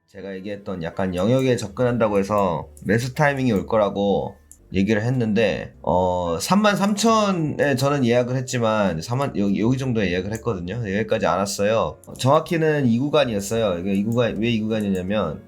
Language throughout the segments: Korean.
제가 얘기했던 약간 영역에 접근한다고 해서 매수 타이밍이 올 거라고 얘기를 했는데 33,000에 저는 예약을 했지만 4만 여기 정도에 예약을 했거든요. 여기까지 안 왔어요. 정확히는 이 구간이었어요. 이게 이 구간 왜 이 구간이냐면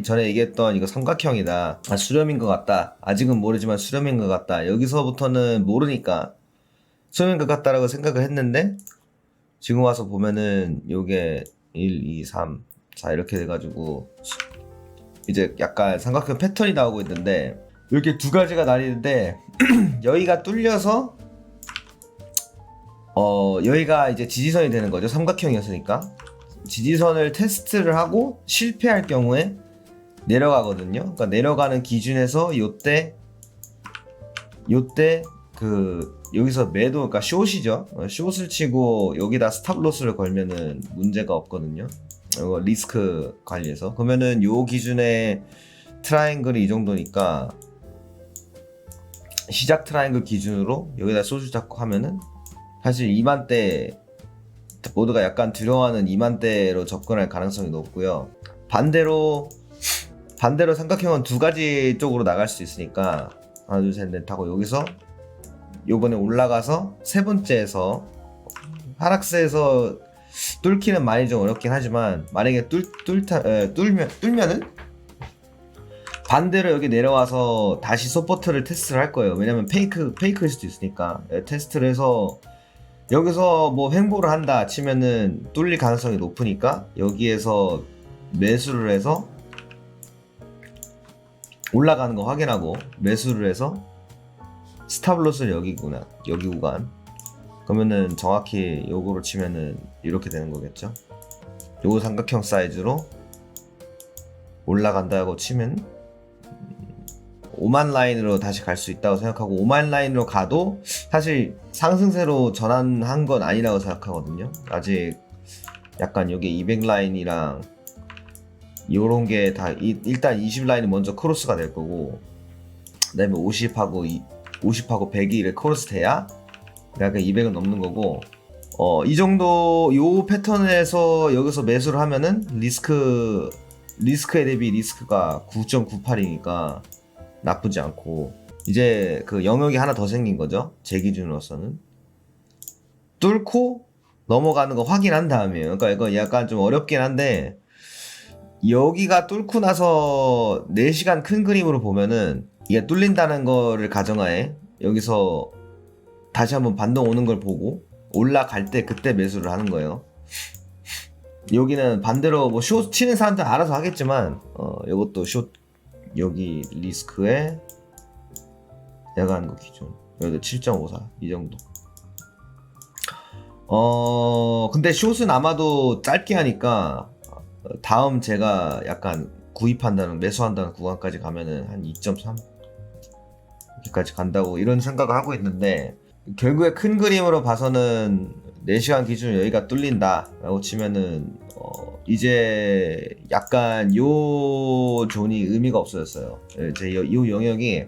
전에 얘기했던 이거 삼각형이다. 수렴인 것 같다. 아직은 모르지만 수렴인 것 같다. 여기서부터는 모르니까 수렴인 것 같다라고 생각을 했는데 지금 와서 보면은 요게 1, 2, 3, 4 이렇게 돼가지고 이제 약간 삼각형 패턴이 나오고 있는데 이렇게 두 가지가 나뉘는데 여기가 뚫려서 여기가 이제 지지선이 되는 거죠. 삼각형이었으니까 지지선을 테스트를 하고 실패할 경우에 내려가거든요. 그러니까 내려가는 기준에서 요때 여기서 매도, 그러니까 숏이죠. 숏을 치고 여기다 스탑로스를 걸면은 문제가 없거든요. 이거 리스크 관리해서. 그러면은 요 기준의 트라이앵글이 이 정도니까 시작 트라이앵글 기준으로 여기다 숏을 잡고 하면은 사실 2만대 모두가 약간 두려워하는 2만대로 접근할 가능성이 높고요. 반대로 삼각형은 두 가지 쪽으로 나갈 수 있으니까 하나 둘 셋 넷 하고 여기서 요번에 올라가서 세 번째에서 하락세에서 뚫기는 많이 좀 어렵긴 하지만 만약에 뚫면은 반대로 여기 내려와서 다시 서포트를 테스트를 할 거예요. 왜냐면 페이크일 수도 있으니까. 테스트를 해서 여기서 뭐 횡보를 한다 치면은 뚫릴 가능성이 높으니까 여기에서 매수를 해서 올라가는 거 확인하고 매수를 해서 스탑로스는 여기구나, 여기 구간. 그러면은 정확히 요거로 치면은 이렇게 되는 거겠죠. 요거 삼각형 사이즈로 올라간다고 치면 5만 라인으로 다시 갈 수 있다고 생각하고 5만 라인으로 가도 사실 상승세로 전환한 건 아니라고 생각하거든요. 아직 약간 여기 200 라인이랑 요런 게 다 일단 20 라인이 먼저 크로스가 될 거고 그다음에 50하고 100이 이렇게 크로스 돼야 약간 200은 넘는 거고 이 정도 요 패턴에서 여기서 매수를 하면은 리스크에 대비 리스크가 9.98이니까 나쁘지 않고 이제 그 영역이 하나 더 생긴 거죠. 제 기준으로서는 뚫고 넘어가는 거 확인한 다음이에요. 그러니까 이거 약간 좀 어렵긴 한데 여기가 뚫고 나서 4시간 큰 그림으로 보면은 이게 뚫린다는 거를 가정하에 여기서 다시 한번 반동 오는 걸 보고 올라갈 때 그때 매수를 하는 거예요. 여기는 반대로 뭐 숏 치는 사람들 알아서 하겠지만 이것도 숏 여기 리스크에 내가 하는 거 기준 여기도 7.54 이 정도. 근데 숏은 아마도 짧게 하니까 다음 제가 약간 구입한다는 매수한다는 구간까지 가면은 한 2.3 이렇게까지 간다고 이런 생각을 하고 있는데 결국에 큰 그림으로 봐서는 4시간 기준 여기가 뚫린다 라고 치면은 이제 약간 요 존이 의미가 없어졌어요. 제 요 영역이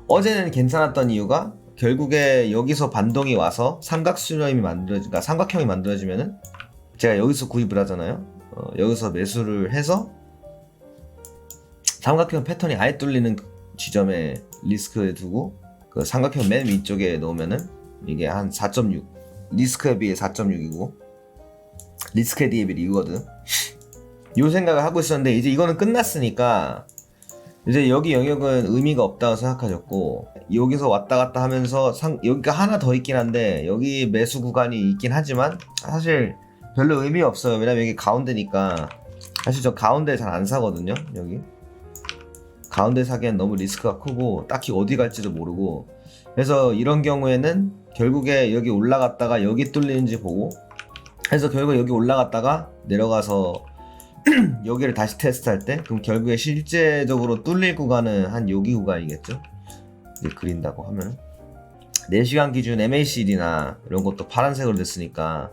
어제는 괜찮았던 이유가 결국에 여기서 반동이 와서 그러니까 삼각형이 만들어지면은 제가 여기서 구입을 하잖아요. 여기서 매수를 해서 삼각형 패턴이 아예 뚫리는 지점에 리스크에 두고 그 삼각형 맨 위쪽에 놓으면은 이게 한 4.6 리스크에 비해 4.6이고 리스크에 비해 2거든. 요 생각을 하고 있었는데 이제 이거는 끝났으니까 이제 여기 영역은 의미가 없다고 생각하셨고 여기서 왔다 갔다 하면서 여기가 하나 더 있긴 한데 여기 매수 구간이 있긴 하지만 사실 별로 의미 없어요. 왜냐면 여기 가운데니까 사실 저 가운데 잘 안 사거든요. 여기 가운데 사기엔 너무 리스크가 크고 딱히 어디 갈지도 모르고 그래서 이런 경우에는 결국에 여기 올라갔다가 여기 뚫리는지 보고 해서 결국 여기 올라갔다가 내려가서 여기를 다시 테스트할 때 그럼 결국에 실제적으로 뚫릴 구간은 한 여기 구간이겠죠. 이제 그린다고 하면 4시간 기준 MACD나 이런 것도 파란색으로 됐으니까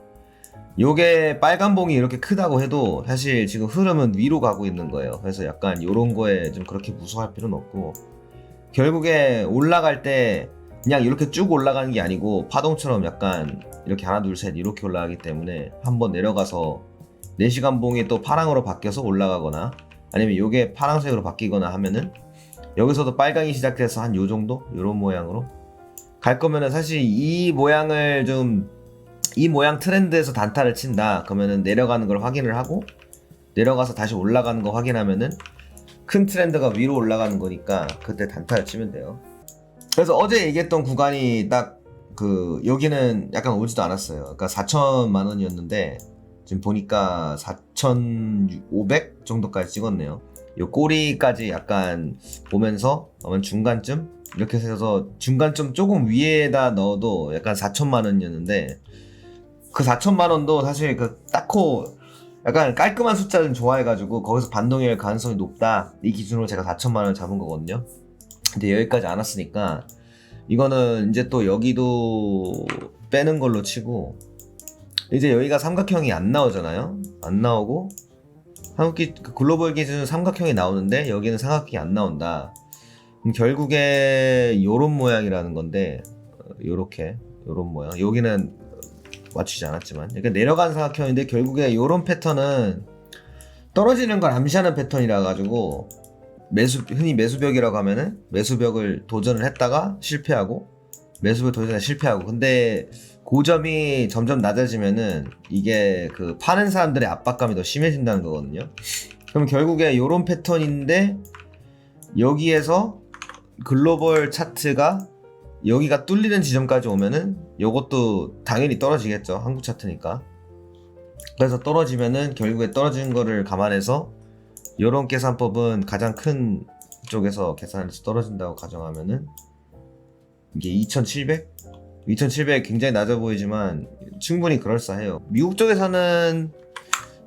요게 빨간 봉이 이렇게 크다고 해도 사실 지금 흐름은 위로 가고 있는 거예요. 그래서 약간 요런 거에 좀 그렇게 무서워할 필요는 없고 결국에 올라갈 때 그냥 이렇게 쭉 올라가는 게 아니고 파동처럼 약간 이렇게 하나 둘 셋 이렇게 올라가기 때문에 한번 내려가서 4시간 봉이 또 파랑으로 바뀌어서 올라가거나 아니면 요게 파랑색으로 바뀌거나 하면은 여기서도 빨강이 시작돼서 한 요 정도? 요런 모양으로 갈 거면은 사실 이 모양을 좀 이 모양 트렌드에서 단타를 친다 그러면은 내려가는 걸 확인을 하고 내려가서 다시 올라가는 거 확인하면은 큰 트렌드가 위로 올라가는 거니까 그때 단타를 치면 돼요. 그래서 어제 얘기했던 구간이 딱 그 여기는 약간 오지도 않았어요. 그러니까 4천만 원이었는데 지금 보니까 4,500 정도까지 찍었네요. 요 꼬리까지 약간 보면서 아마 중간쯤 이렇게 해서 중간쯤 조금 위에다 넣어도 약간 4천만 원이었는데 그 4천만 원도 사실 그 딱코 약간 깔끔한 숫자는 좋아해가지고 거기서 반동일 가능성이 높다 이 기준으로 제가 4천만 원 잡은 거거든요. 근데 여기까지 안 왔으니까 이거는 이제 또 여기도 빼는 걸로 치고 이제 여기가 삼각형이 안 나오잖아요. 안 나오고 한국기 글로벌 기준은 삼각형이 나오는데 여기는 삼각형이 안 나온다. 그럼 결국에 요런 모양이라는 건데 요렇게 요런 모양 여기는 맞추지 않았지만 그러니까 내려가는 삼각형인데 결국에 요런 패턴은 떨어지는 걸 암시하는 패턴이라 가지고 흔히 매수벽이라고 하면은 매수벽을 도전을 했다가 실패하고 매수벽 도전에 실패하고 근데 고점이 점점 낮아지면은 이게 그 파는 사람들의 압박감이 더 심해진다는 거거든요. 그럼 결국에 요런 패턴인데 여기에서 글로벌 차트가 여기가 뚫리는 지점까지 오면은 요것도 당연히 떨어지겠죠. 한국 차트니까. 그래서 떨어지면은 결국에 떨어지는 거를 감안해서 요런 계산법은 가장 큰 쪽에서 계산해서 떨어진다고 가정하면은 이게 2700? 2700 굉장히 낮아 보이지만 충분히 그럴싸해요. 미국 쪽에서는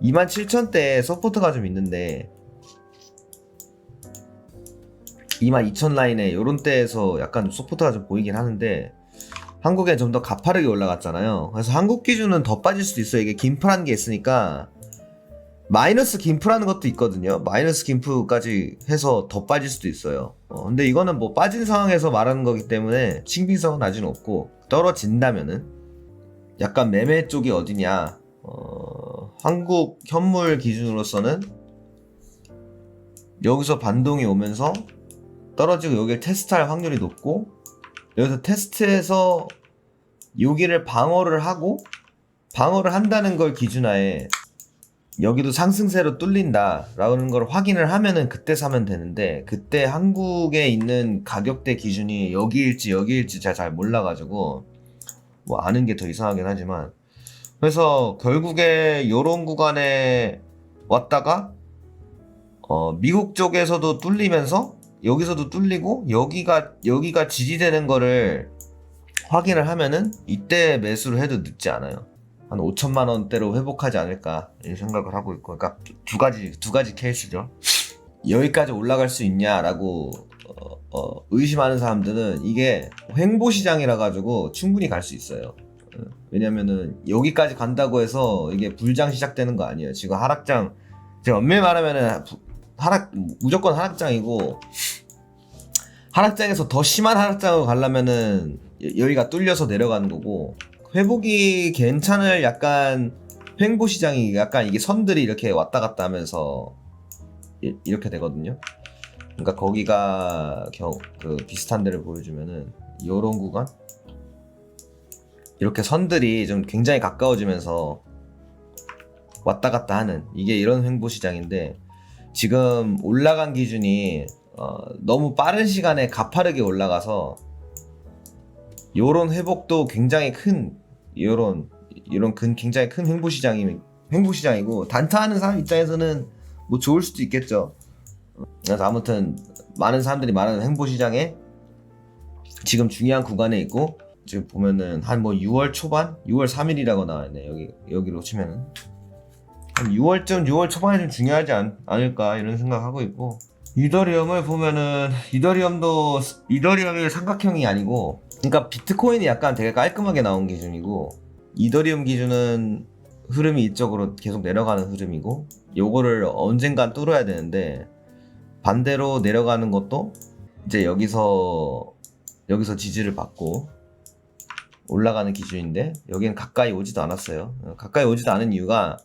27000대에 서포트가 좀 있는데 22000 라인에 요런 때에서 약간 서포트가 좀 보이긴 하는데 한국엔 좀 더 가파르게 올라갔잖아요. 그래서 한국 기준은 더 빠질 수도 있어요. 이게 김프라는 게 있으니까 마이너스 김프라는 것도 있거든요. 마이너스 김프까지 해서 더 빠질 수도 있어요. 근데 이거는 뭐 빠진 상황에서 말하는 거기 때문에 신빙성은 아직 없고 떨어진다면은 약간 매매 쪽이 어디냐 한국 현물 기준으로서는 여기서 반동이 오면서 떨어지고 여기를 테스트할 확률이 높고 여기서 테스트해서 여기를 방어를 하고 방어를 한다는 걸 기준하에 여기도 상승세로 뚫린다 라는 걸 확인을 하면은 그때 사면 되는데 그때 한국에 있는 가격대 기준이 여기일지 제가 잘 몰라가지고 뭐 아는 게 더 이상하긴 하지만 그래서 결국에 요런 구간에 왔다가 미국 쪽에서도 뚫리면서 여기서도 뚫리고 여기가 지지되는 거를 확인을 하면은 이때 매수를 해도 늦지 않아요. 한 5천만 원대로 회복하지 않을까 이 생각을 하고 있고 그러니까 두 가지 케이스죠. 여기까지 올라갈 수 있냐라고 의심하는 사람들은 이게 횡보시장이라 가지고 충분히 갈 수 있어요. 왜냐면은 여기까지 간다고 해서 이게 불장 시작되는 거 아니에요. 지금 하락장 제가 엄밀히 말하면은 무조건 하락장이고 하락장에서 더 심한 하락장으로 가려면은 여기가 뚫려서 내려가는 거고 회복이 괜찮을 약간 횡보 시장이 약간 이게 선들이 이렇게 왔다 갔다 하면서 이렇게 되거든요. 그러니까 거기가 그 비슷한 데를 보여주면은 요런 구간 이렇게 선들이 좀 굉장히 가까워지면서 왔다 갔다 하는 이게 이런 횡보 시장인데 지금 올라간 기준이 너무 빠른 시간에 가파르게 올라가서 요런 회복도 굉장히 큰 굉장히 큰 횡보시장이고 단타하는 사람 입장에서는 뭐 좋을 수도 있겠죠. 그래서 아무튼 많은 사람들이 말하는 횡보시장에 지금 중요한 구간에 있고 지금 보면은 한 뭐 6월 초반 6월 3일이라고 나와있네. 여기로 치면은 한 6월 초반에 좀 중요하지 않을까 이런 생각하고 있고 이더리움을 보면은 이더리움이 삼각형이 아니고 그러니까 비트코인이 약간 되게 깔끔하게 나온 기준이고 이더리움 기준은 흐름이 이쪽으로 계속 내려가는 흐름이고 요거를 언젠간 뚫어야 되는데 반대로 내려가는 것도 이제 여기서 지지를 받고 올라가는 기준인데 여기는 가까이 오지도 않았어요. 가까이 오지도 않은 이유가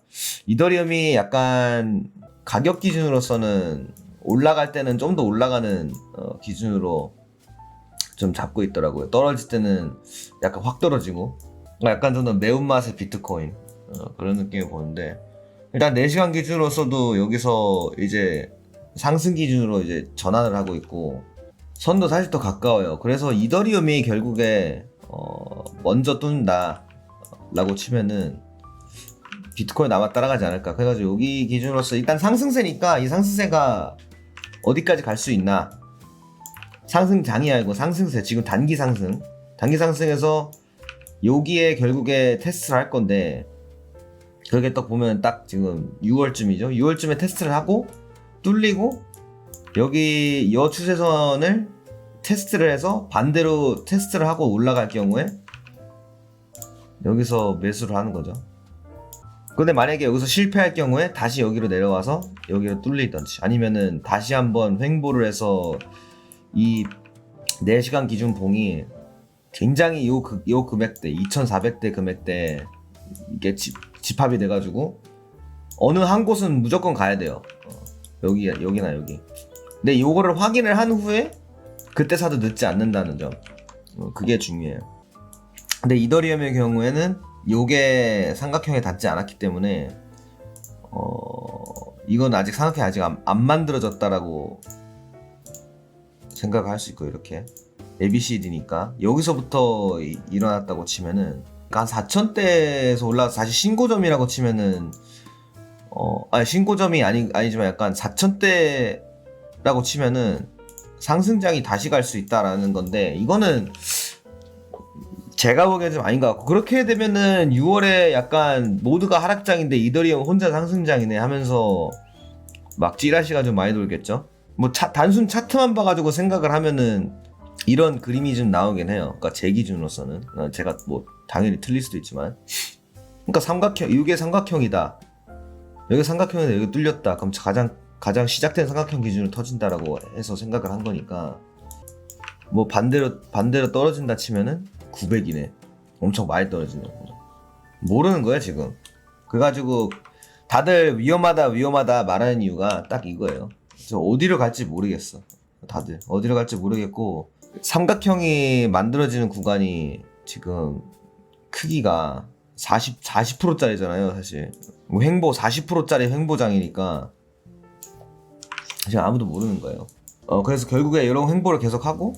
이더리움이 약간 가격 기준으로서는 올라갈 때는 좀 더 올라가는 기준으로 좀 잡고 있더라고요. 떨어질 때는 약간 확 떨어지고 약간 좀 더 매운맛의 비트코인 그런 느낌을 보는데, 일단 4시간 기준으로서도 여기서 이제 상승 기준으로 이제 전환을 하고 있고 선도 사실 더 가까워요. 그래서 이더리움이 결국에 먼저 뚫는다 라고 치면은 비트코인 아마 따라가지 않을까. 그래가지고 여기 기준으로서 일단 상승세니까 이 상승세가 어디까지 갈 수 있나, 상승장이 아니고 상승세, 지금 단기 상승에서 여기에 결국에 테스트를 할 건데, 그렇게 딱 보면 딱 지금 6월쯤이죠. 6월쯤에 테스트를 하고 뚫리고 여기 여 추세선을 테스트를 해서 반대로 테스트를 하고 올라갈 경우에 여기서 매수를 하는 거죠. 근데 만약에 여기서 실패할 경우에 다시 여기로 내려와서 여기로 뚫리든지, 아니면은 다시 한번 횡보를 해서 이 4시간 기준 봉이 굉장히 요 금액대 2400대 금액대 이게 집합이 돼가지고 어느 한 곳은 무조건 가야 돼요. 여기나 여기. 근데 요거를 확인을 한 후에 그때 사도 늦지 않는다는 점, 그게 중요해요. 근데 이더리움의 경우에는 요게 삼각형에 닿지 않았기 때문에 이건 아직 삼각형이 아직 안 만들어졌다라고 생각할 수 있고, 이렇게 ABCD니까 여기서부터 일어났다고 치면은 한 4,000대에서 올라서 다시 신고점이라고 치면은 아니 신고점이 아니지만 약간 4,000대라고 치면은 상승장이 다시 갈 수 있다라는 건데, 이거는 제가 보기엔 좀 아닌 것 같고, 그렇게 되면은 6월에 약간 모두가 하락장인데 이더리움 혼자 상승장이네 하면서 막 찌라시가 좀 많이 돌겠죠. 뭐 단순 차트만 봐가지고 생각을 하면은 이런 그림이 좀 나오긴 해요. 그러니까 제 기준으로서는 제가 뭐 당연히 틀릴 수도 있지만, 그러니까 삼각형, 이게 삼각형이다, 여기 삼각형에서 여기 뚫렸다, 그럼 가장 시작된 삼각형 기준으로 터진다라고 해서 생각을 한 거니까, 뭐 반대로 떨어진다 치면은 900이네. 엄청 많이 떨어지는 거죠. 모르는 거야 지금. 그래가지고 다들 위험하다 말하는 이유가 딱 이거예요. 저 어디로 갈지 모르겠어. 다들 어디로 갈지 모르겠고, 삼각형이 만들어지는 구간이 지금 크기가 40%짜리잖아요 사실. 횡보 40%짜리 횡보장이니까 지금 아무도 모르는 거예요. 그래서 결국에 이런 횡보를 계속하고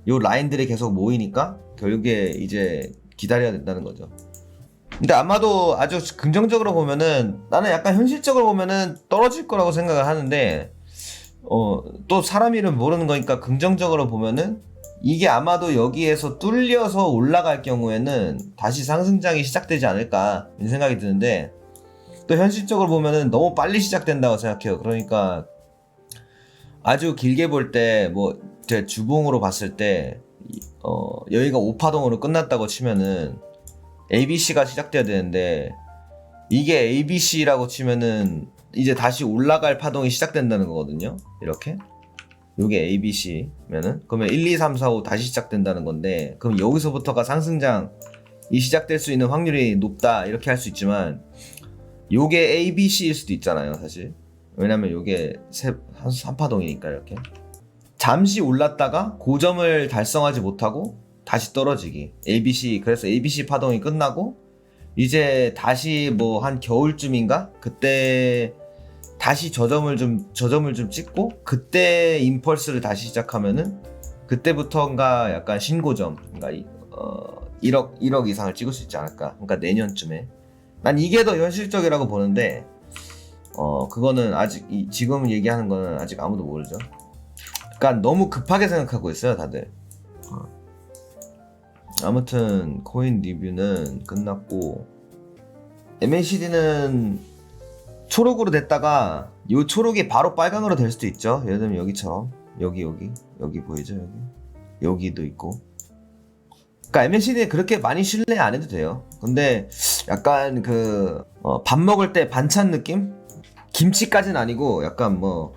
요 라인들이 계속 모이니까 결국에 이제 기다려야 된다는 거죠. 근데 아마도 아주 긍정적으로 보면은, 나는 약간 현실적으로 보면은 떨어질 거라고 생각을 하는데, 또 사람 이름 모르는 거니까 긍정적으로 보면은 이게 아마도 여기에서 뚫려서 올라갈 경우에는 다시 상승장이 시작되지 않을까 이런 생각이 드는데, 또 현실적으로 보면은 너무 빨리 시작된다고 생각해요. 그러니까 아주 길게 볼 때, 뭐 제 주봉으로 봤을 때 여기가 5파동으로 끝났다고 치면은 ABC가 시작돼야 되는데, 이게 ABC라고 치면은 이제 다시 올라갈 파동이 시작된다는 거거든요. 이렇게 요게 ABC면은 그러면 1, 2, 3, 4, 5 다시 시작된다는 건데, 그럼 여기서부터가 상승장이 시작될 수 있는 확률이 높다 이렇게 할 수 있지만, 요게 ABC일 수도 있잖아요 사실. 왜냐면 요게 3파동이니까 이렇게 잠시 올랐다가 고점을 달성하지 못하고 다시 떨어지기, ABC. 그래서 ABC 파동이 끝나고 이제 다시 뭐 한 겨울쯤인가 그때 다시 저점을 좀 찍고, 그때 임펄스를 다시 시작하면은 그때부터인가 약간 신고점, 그러니까 1억 이상을 찍을 수 있지 않을까. 그러니까 내년쯤에. 난 이게 더 현실적이라고 보는데, 그거는 아직 지금 얘기하는 거는 아직 아무도 모르죠. 그러니까 너무 급하게 생각하고 있어요 다들. 아무튼 코인 리뷰는 끝났고, MACD는 초록으로 됐다가 요 초록이 바로 빨강으로 될 수도 있죠. 예를 들면 여기처럼 여기 보이죠? 여기도 있고. 그러니까 MACD는 그렇게 많이 신뢰 안 해도 돼요. 근데 약간 밥 먹을 때 반찬 느낌? 김치까지는 아니고 약간 뭐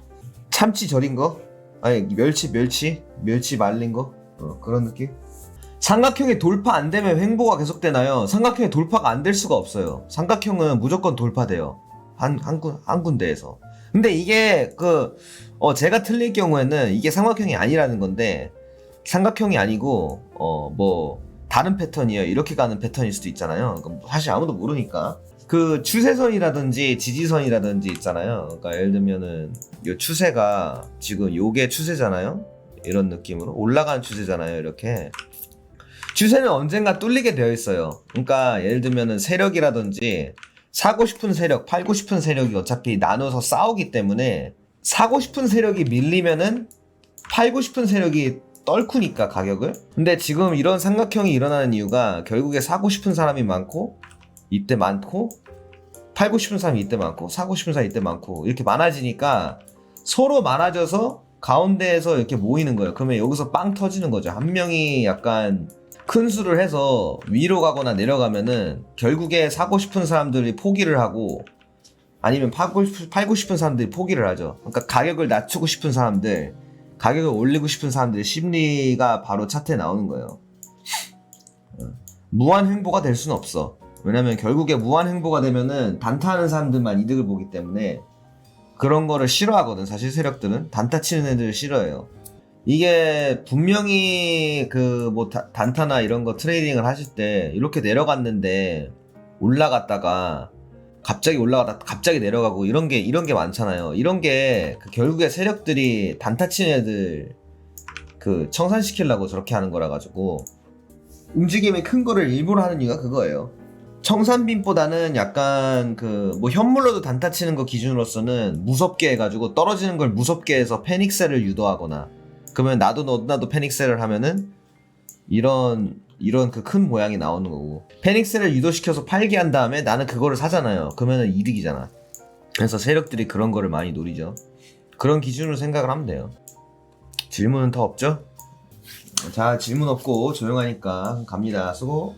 참치 절인 거? 아니 멸치 말린 거? 그런 느낌? 삼각형이 돌파 안 되면 횡보가 계속되나요? 삼각형이 돌파가 안 될 수가 없어요. 삼각형은 무조건 돌파돼요. 한 군데에서. 근데 이게 제가 틀릴 경우에는 이게 삼각형이 아니라는 건데, 삼각형이 아니고 뭐 다른 패턴이에요. 이렇게 가는 패턴일 수도 있잖아요. 그럼 사실 아무도 모르니까. 그 추세선이라든지 지지선이라든지 있잖아요. 그러니까 예를 들면은 요 추세가 지금 요게 추세잖아요. 이런 느낌으로 올라가는 추세잖아요. 이렇게 추세는 언젠가 뚫리게 되어 있어요. 그러니까 예를 들면은 세력이라든지 사고 싶은 세력, 팔고 싶은 세력이 어차피 나눠서 싸우기 때문에 사고 싶은 세력이 밀리면은 팔고 싶은 세력이 떨구니까 가격을. 근데 지금 이런 삼각형이 일어나는 이유가 결국에 사고 싶은 사람이 많고 이때 많고, 팔고 싶은 사람이 이때 많고, 사고 싶은 사람이 이때 많고, 이렇게 많아지니까 서로 많아져서 가운데에서 이렇게 모이는 거예요. 그러면 여기서 빵 터지는 거죠. 한 명이 약간 큰 수를 해서 위로 가거나 내려가면은 결국에 사고 싶은 사람들이 포기를 하고, 아니면 팔고 싶은 사람들이 포기를 하죠. 그러니까 가격을 낮추고 싶은 사람들, 가격을 올리고 싶은 사람들의 심리가 바로 차트에 나오는 거예요. 무한 횡보가 될 수는 없어. 왜냐면 결국에 무한 횡보가 되면은 단타하는 사람들만 이득을 보기 때문에 그런 거를 싫어하거든. 사실 세력들은 단타 치는 애들을 싫어해요. 이게 분명히 단타나 이런 거 트레이딩을 하실 때 이렇게 내려갔는데 올라갔다가 갑자기 올라갔다 갑자기 내려가고 이런 게 많잖아요. 이런 게 결국에 세력들이 단타 치는 애들 청산시키려고 저렇게 하는 거라 가지고 움직임이 큰 거를 일부러 하는 이유가 그거예요. 청산빈보다는 약간 현물로도 단타 치는 거 기준으로서는 무섭게 해가지고 떨어지는 걸 무섭게 해서 패닉셀을 유도하거나, 그러면 나도 패닉셀을 하면은 이런 큰 모양이 나오는 거고, 패닉셀을 유도시켜서 팔게 한 다음에 나는 그거를 사잖아요. 그러면은 이득이잖아. 그래서 세력들이 그런 거를 많이 노리죠. 그런 기준으로 생각을 하면 돼요. 질문은 더 없죠? 자, 질문 없고 조용하니까 갑니다. 수고.